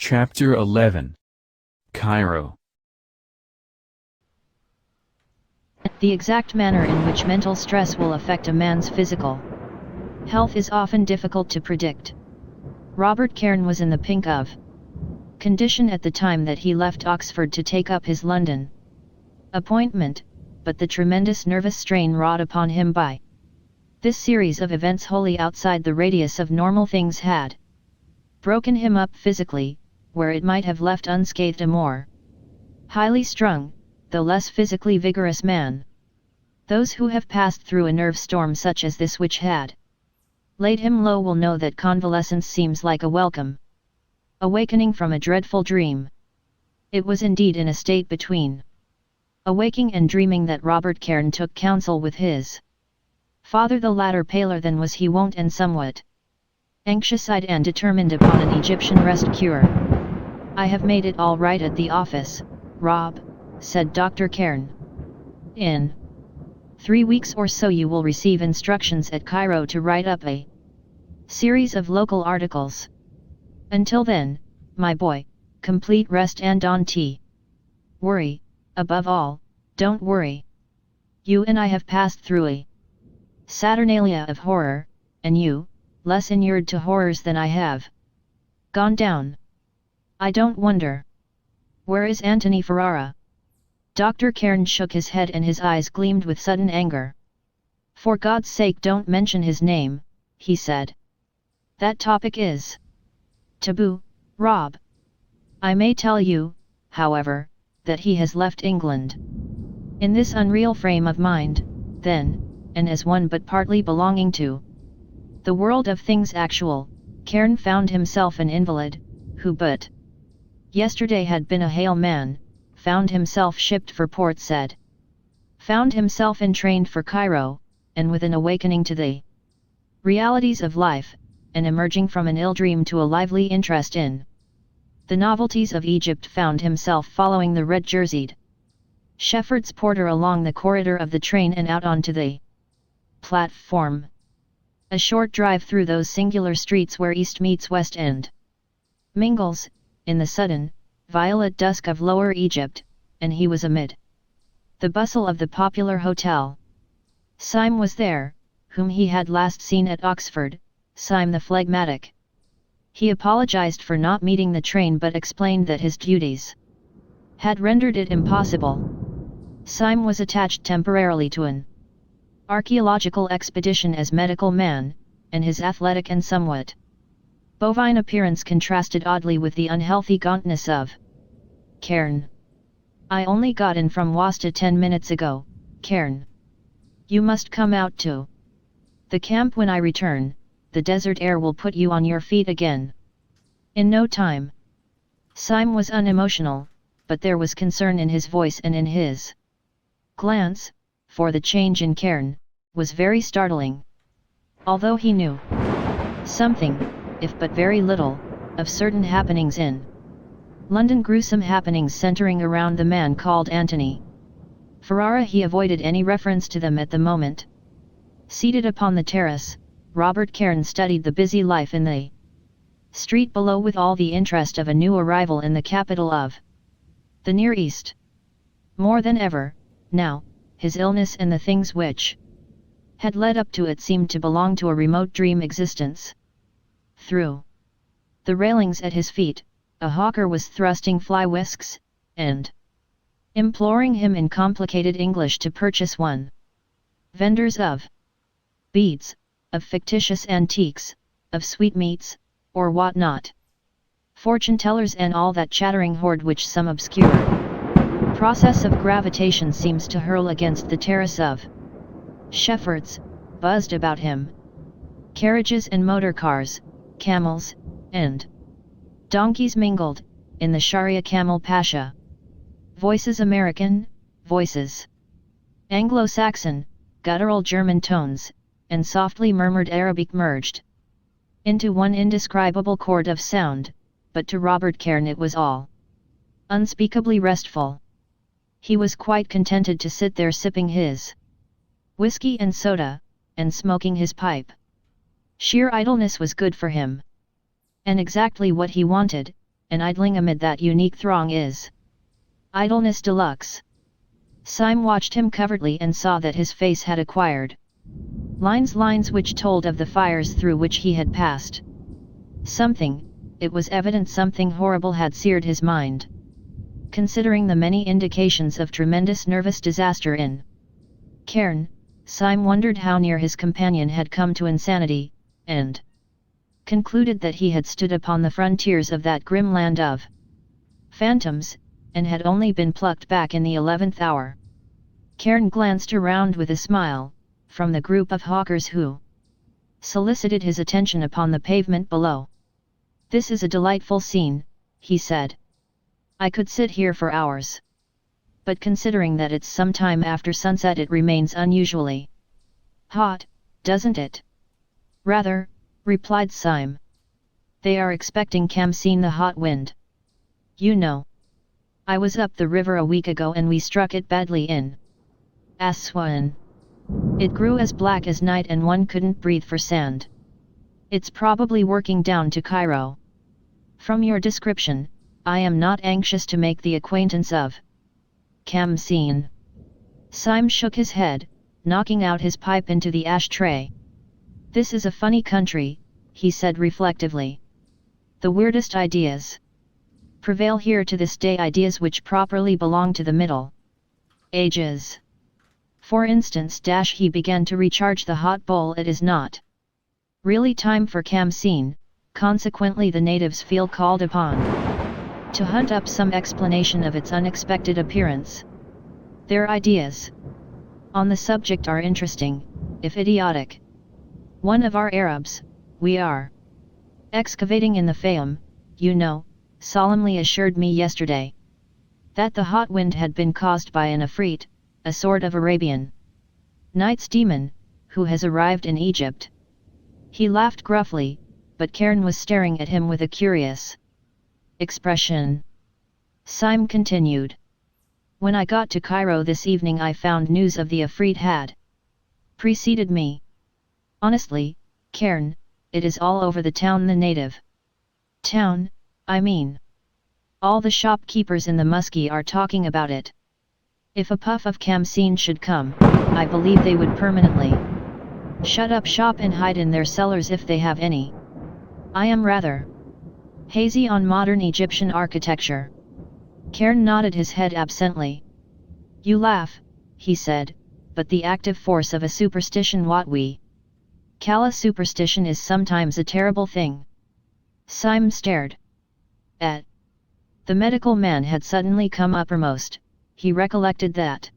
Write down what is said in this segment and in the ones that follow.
Chapter 11. Cairo. The exact manner in which mental stress will affect a man's physical health is often difficult to predict. Robert Cairn was in the pink of condition at the time that he left Oxford to take up his London appointment, but the tremendous nervous strain wrought upon him by this series of events wholly outside the radius of normal things had broken him up physically, where it might have left unscathed a more highly strung, though less physically vigorous man. Those who have passed through a nerve storm such as this which had laid him low will know that convalescence seems like a welcome awakening from a dreadful dream. It was indeed in a state between awaking and dreaming that Robert Cairn took counsel with his father, the latter paler than was he wont and somewhat anxious-eyed and determined upon an Egyptian rest cure. "I have made it all right at the office, Rob," said Dr. Cairn. "In 3 weeks or so you will receive instructions at Cairo to write up a series of local articles. Until then, my boy, complete rest and don't worry, above all, don't worry. You and I have passed through a saturnalia of horror, and you, less inured to horrors than I have, gone down. I don't wonder. Where is Antony Ferrara?" Dr. Cairn shook his head and his eyes gleamed with sudden anger. "For God's sake don't mention his name," he said. "That topic is taboo, Rob. I may tell you, however, that he has left England. In this unreal frame of mind, then, and as one but partly belonging to the world of things actual, Cairn found himself an invalid, who but yesterday had been a hale man, found himself shipped for Port Said, found himself entrained for Cairo, and with an awakening to the realities of life, and emerging from an ill dream to a lively interest in the novelties of Egypt, found himself following the red-jerseyed shepherd's porter along the corridor of the train and out onto the platform. A short drive through those singular streets where East meets West and mingles, in the sudden, violet dusk of Lower Egypt, and he was amid the bustle of the popular hotel. Syme was there, whom he had last seen at Oxford, Syme the phlegmatic. He apologized for not meeting the train but explained that his duties had rendered it impossible. Syme was attached temporarily to an archaeological expedition as medical man, and his athletic and somewhat bovine appearance contrasted oddly with the unhealthy gauntness of Cairn. "I only got in from Wasta 10 minutes ago, Cairn. You must come out to the camp when I return. The desert air will put you on your feet again in no time." Syme was unemotional, but there was concern in his voice and in his glance, for the change in Cairn was very startling. Although he knew something, if but very little, of certain happenings in London, gruesome happenings centering around the man called Antony Ferrara, he avoided any reference to them at the moment. Seated upon the terrace, Robert Cairn studied the busy life in the street below with all the interest of a new arrival in the capital of the Near East. More than ever, now, his illness and the things which had led up to it seemed to belong to a remote dream existence. Through the railings at his feet, a hawker was thrusting fly whisks, and imploring him in complicated English to purchase one. Vendors of beads, of fictitious antiques, of sweetmeats, or what not. Fortune-tellers and all that chattering horde which some obscure process of gravitation seems to hurl against the terrace of shepherds, buzzed about him. Carriages and motor cars, camels, and donkeys mingled, in the Sharia Camel Pasha. Voices American, voices Anglo-Saxon, guttural German tones, and softly murmured Arabic merged into one indescribable chord of sound, but to Robert Cairn it was all unspeakably restful. He was quite contented to sit there sipping his whiskey and soda, and smoking his pipe. Sheer idleness was good for him. And exactly what he wanted, and idling amid that unique throng is idleness deluxe. Syme watched him covertly and saw that his face had acquired lines which told of the fires through which he had passed. It was evident something horrible had seared his mind. Considering the many indications of tremendous nervous disaster in Cairn, Syme wondered how near his companion had come to insanity, and concluded that he had stood upon the frontiers of that grim land of phantoms, and had only been plucked back in the 11th hour. Cairn glanced around with a smile, from the group of hawkers who solicited his attention upon the pavement below. "This is a delightful scene," he said. "I could sit here for hours. But considering that it's some time after sunset, it remains unusually hot, doesn't it?" "Rather," replied Syme. "They are expecting Khamsin the hot wind. You know. I was up the river a week ago and we struck it badly in Aswan. It grew as black as night and one couldn't breathe for sand. It's probably working down to Cairo. From your description, I am not anxious to make the acquaintance of Khamsin." Syme shook his head, knocking out his pipe into the ashtray. "This is a funny country," he said reflectively. "The weirdest ideas prevail here to this day, ideas which properly belong to the Middle Ages. For instance, he began to recharge the hot bowl. It is not really time for Khamsin, consequently the natives feel called upon to hunt up some explanation of its unexpected appearance. Their ideas on the subject are interesting, if idiotic. One of our Arabs, we are excavating in the Fayum, you know, solemnly assured me yesterday that the hot wind had been caused by an Ifrit, a sort of Arabian Nights demon, who has arrived in Egypt." He laughed gruffly, but Cairn was staring at him with a curious expression. Syme continued. "When I got to Cairo this evening I found news of the Ifrit had preceded me. Honestly, Cairn, it is all over the town. The native town, I mean. All the shopkeepers in the Musky are talking about it. If a puff of Khamsin should come, I believe they would permanently shut up shop and hide in their cellars if they have any. I am rather hazy on modern Egyptian architecture." Cairn nodded his head absently. "You laugh," he said, "but the active force of a superstition, what we call a superstition, is sometimes a terrible thing." Syme stared at the medical man had suddenly come uppermost. He recollected that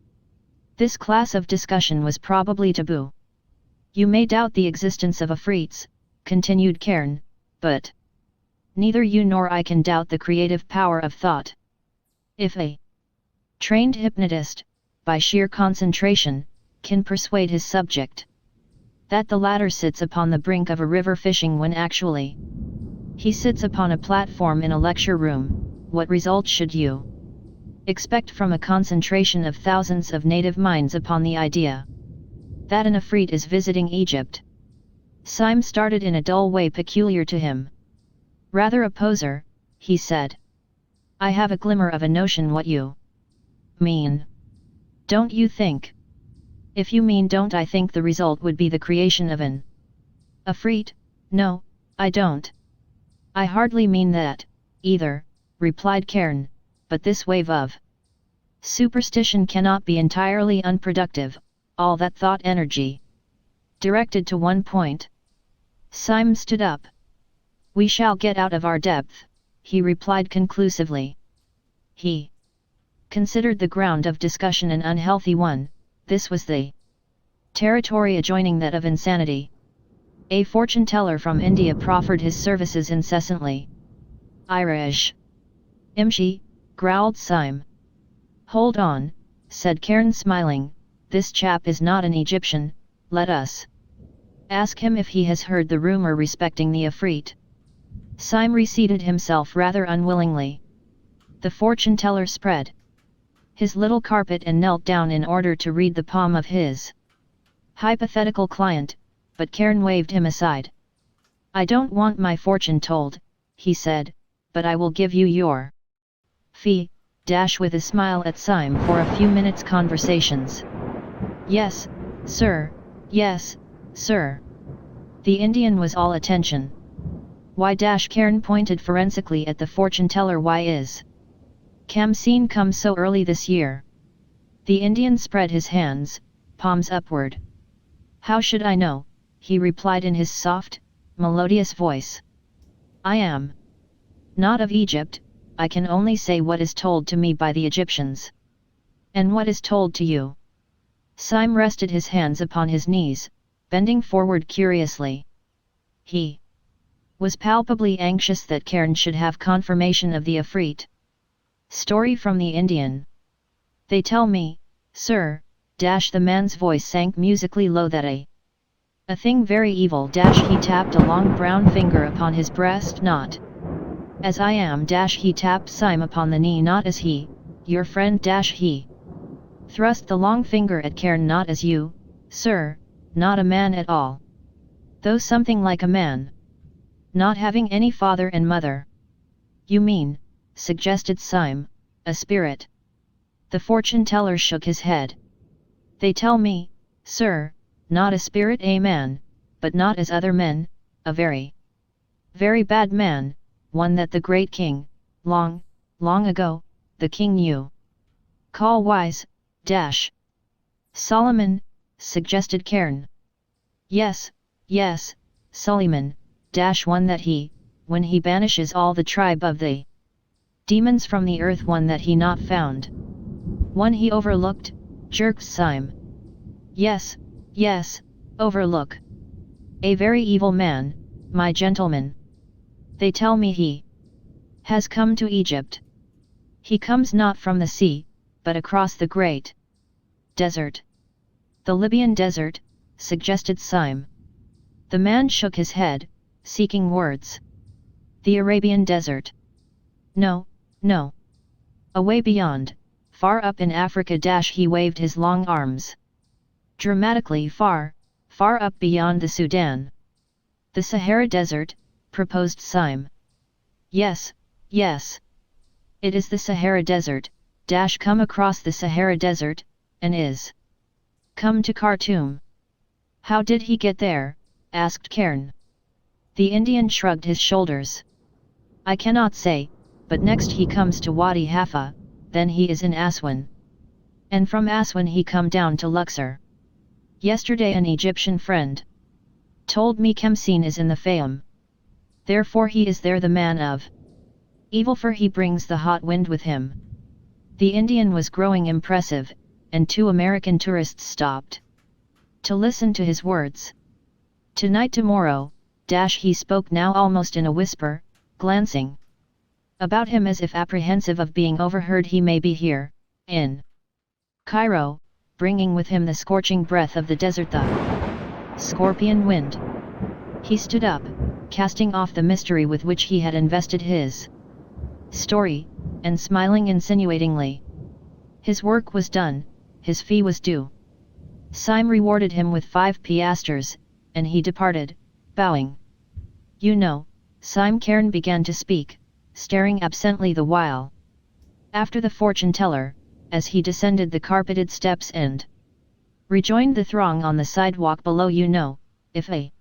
this class of discussion was probably taboo. "You may doubt the existence of Afrits," continued Cairn, "but neither you nor I can doubt the creative power of thought. If a trained hypnotist, by sheer concentration, can persuade his subject that the latter sits upon the brink of a river fishing when actually he sits upon a platform in a lecture room, what result should you expect from a concentration of thousands of native minds upon the idea that an Ifrit is visiting Egypt?" Syme started in a dull way peculiar to him. "Rather a poser," he said. "I have a glimmer of a notion what you mean. Don't you think? If you mean don't I think the result would be the creation of an Ifrit? No, I don't. I hardly mean that, either," replied Cairn, "but this wave of superstition cannot be entirely unproductive, all that thought energy directed to one point." Syme stood up. "We shall get out of our depth," he replied conclusively. He considered the ground of discussion an unhealthy one. This was the territory adjoining that of insanity. A fortune-teller from India proffered his services incessantly. "Irish Imshi," growled Syme. "Hold on," said Cairn smiling, "this chap is not an Egyptian, let us ask him if he has heard the rumour respecting the Ifrit." Syme reseated himself rather unwillingly. The fortune-teller spread his little carpet and knelt down in order to read the palm of his hypothetical client, but Cairn waved him aside. "I don't want my fortune told," he said, but I will give you your fee, dash with a smile at Syme for a few minutes conversations. Yes, sir, yes, sir. The Indian was all attention. Why dash Cairn pointed forensically at the fortune teller. Why is Khamsin come so early this year? The Indian spread his hands, palms upward. How should I know, he replied in his soft, melodious voice. I am not of Egypt, I can only say what is told to me by the Egyptians. And what is told to you? Syme rested his hands upon his knees, bending forward curiously. He was palpably anxious that Cairn should have confirmation of the Ifrit. Story from the Indian. They tell me, sir, dash the man's voice sank musically low, that a thing very evil dash he tapped a long brown finger upon his breast. Not as I am dash he tapped Syme upon the knee. Not as he, your friend dash he thrust the long finger at Cairn. Not as you, sir, not a man at all. Though something like a man. Not having any father and mother. You mean, suggested Syme, a spirit. The fortune teller shook his head. They tell me, sir, not a spirit, a man, but not as other men, a very, very bad man, one that the great king, long, long ago, the king knew. Call wise, dash. Solomon, suggested Cairn. Yes, yes, Suleiman, dash one that he, when he banishes all the tribe of the demons from the earth, one that he not found. One he overlooked, jerked Syme. Yes, yes, overlook. A very evil man, my gentleman. They tell me he has come to Egypt. He comes not from the sea, but across the great desert. The Libyan desert, suggested Syme. The man shook his head, seeking words. The Arabian desert. No, no. Away beyond, far up in Africa dash he waved his long arms. Dramatically far, far up beyond the Sudan. The Sahara Desert, proposed Syme. Yes, yes. It is the Sahara Desert, dash come across the Sahara Desert, and is come to Khartoum. How did he get there? Asked Cairn. The Indian shrugged his shoulders. I cannot say, but next he comes to Wadi Halfa, then he is in Aswan. And from Aswan he come down to Luxor. Yesterday an Egyptian friend told me Khamsin is in the Fayum. Therefore he is there, the man of evil, for he brings the hot wind with him. The Indian was growing impressive, and 2 American tourists stopped to listen to his words. Tonight, tomorrow, dash he spoke now almost in a whisper, glancing about him as if apprehensive of being overheard. He may be here, in Cairo, bringing with him the scorching breath of the desert, the scorpion wind. He stood up, casting off the mystery with which he had invested his story, and smiling insinuatingly. His work was done, his fee was due. Syme rewarded him with 5 piastres, and he departed, bowing. You know, Syme, Cairn began to speak, staring absently the while after the fortune teller, as he descended the carpeted steps and rejoined the throng on the sidewalk below. You know, if a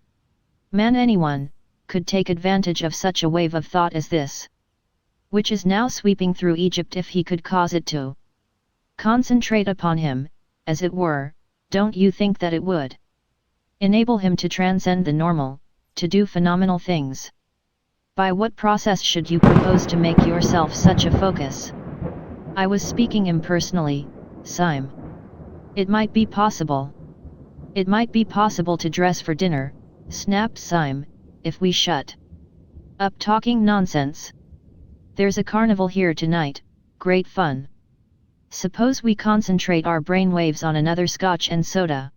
man, anyone, could take advantage of such a wave of thought as this, which is now sweeping through Egypt, if he could cause it to concentrate upon him, as it were, don't you think that it would enable him to transcend the normal, to do phenomenal things? By what process should you propose to make yourself such a focus? I was speaking impersonally, Syme. It might be possible. It might be possible to dress for dinner, snapped Syme, if we shut up talking nonsense. There's a carnival here tonight, great fun. Suppose we concentrate our brainwaves on another scotch and soda.